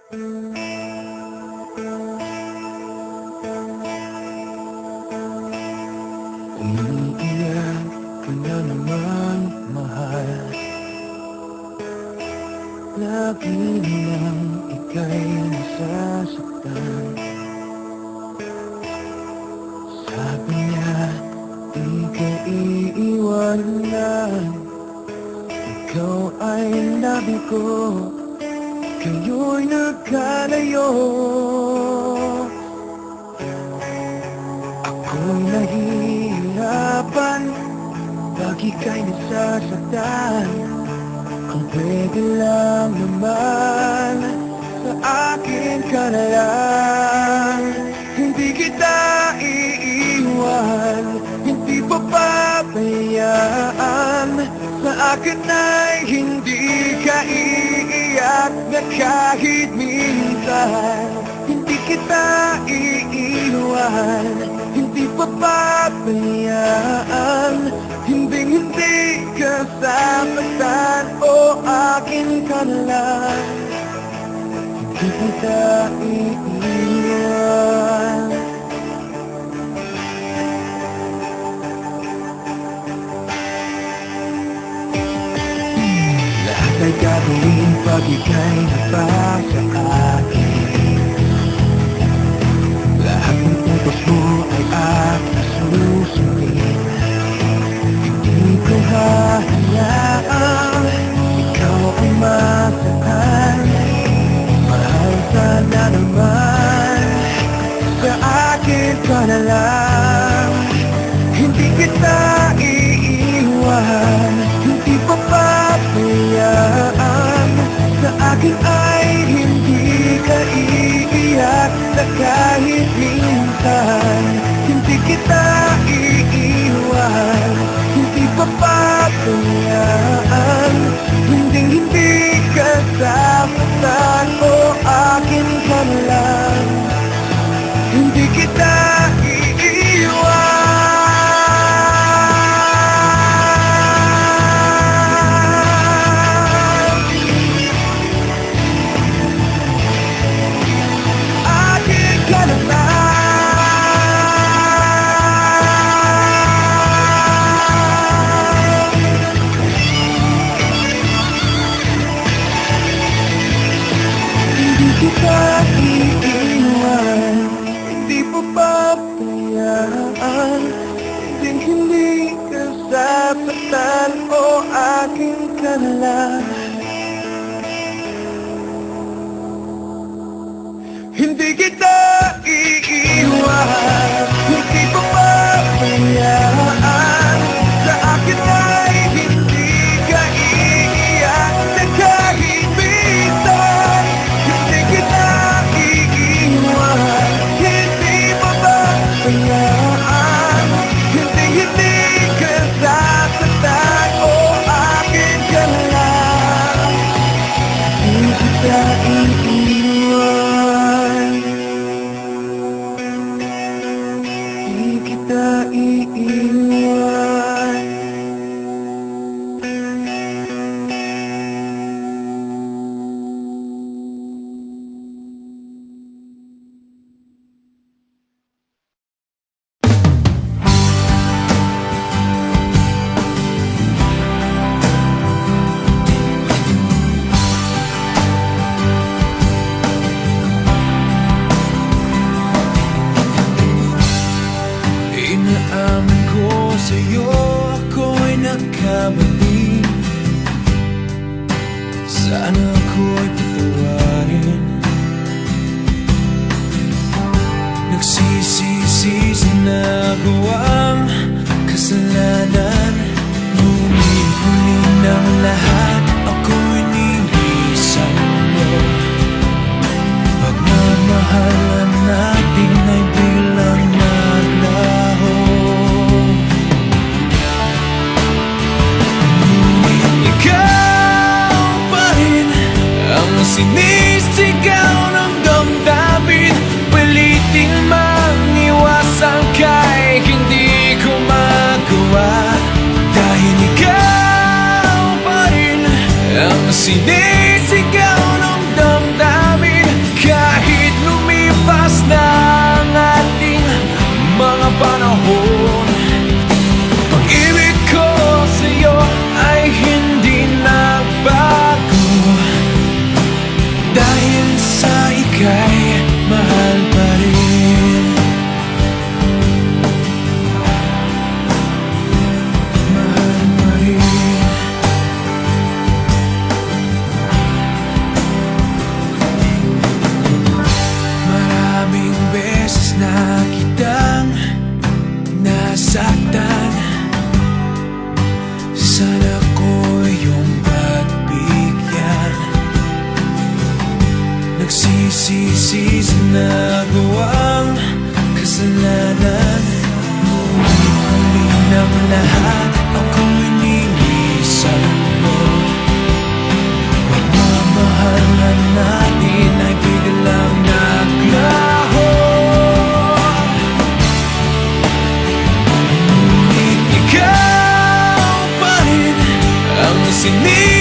Umiiyak ka na naman, mahal. Lagi lang ika'y nasasaktan. Sabi niya, di ka iiwanan. Ikaw ay nabi ko, kayo'y nagkalayo. Ako'y nahihirapan, pag ika'y nasasaktan. Ang pwede lang naman, sa akin ka na lang. Hindi kita iiwan, hindi papabayaan. Sa akin ay hindi ka iiyak na kahit minsan. Hindi kita iiwan, hindi papabayaan. Hindi ka sasaktan, o akin ka na lang. Hindi kita iiwan. Lahat ay gagawin pag ika'y nabasa akin. Lahat ng utos mo ay aking susundin. Hindi ko hahayaang ikaw ang masaktan. Mahal sana naman, sa akin ka na lang. Hindi kita iiwan, hindi papabayaan. Sa akin ay hindi ka iiyak na kahit minsan. Hindi kita iiwan, hindi papabayaan. Hindi ka sasaktan, o akin ka na lang. Hindi kita iiwan. Akin ka na lang. Hindi kita iiwan, hindi papabayaan. Hindi ka sasaktan, o akin ka na lang. Hindi kita iiwan, hindi papabayaan. Sa akin ay hindi ka iiyak na kahit minsan. Hindi kita iiwan, hindi papabayaan. Hindi ka sasaktan, o akin ka na lang. Hindi kita iiwan, hindi kita iiwan. Inaamin ko sa'yo, ako'y nagkamali. Sana ako'y patawarin. Nagsisisi sa nagawang kasalanan. Ngunit huli ng lahat, ako'y nilisan mo. Pagmamahalan natin ay biglang naglaho. Ikaw pa rin ang sinisigaw ng damdamin. Pilitin mang iwasan kay hindi ko magawa. Dahil ikaw pa rin ang sinisigaw ng damdamin. ika'y mahal pa rin. Mahal pa rin. Maraming beses na kitang nasaktan. Sana ko yung pagbigyan. Nagsisisi sa nagawang kasalanan. Ngunit huli ng lahat, ako'y ninisan mo. Pagmamahalan natin ay biglang naglaho. Ngunit ikaw pa rin ang sinisi.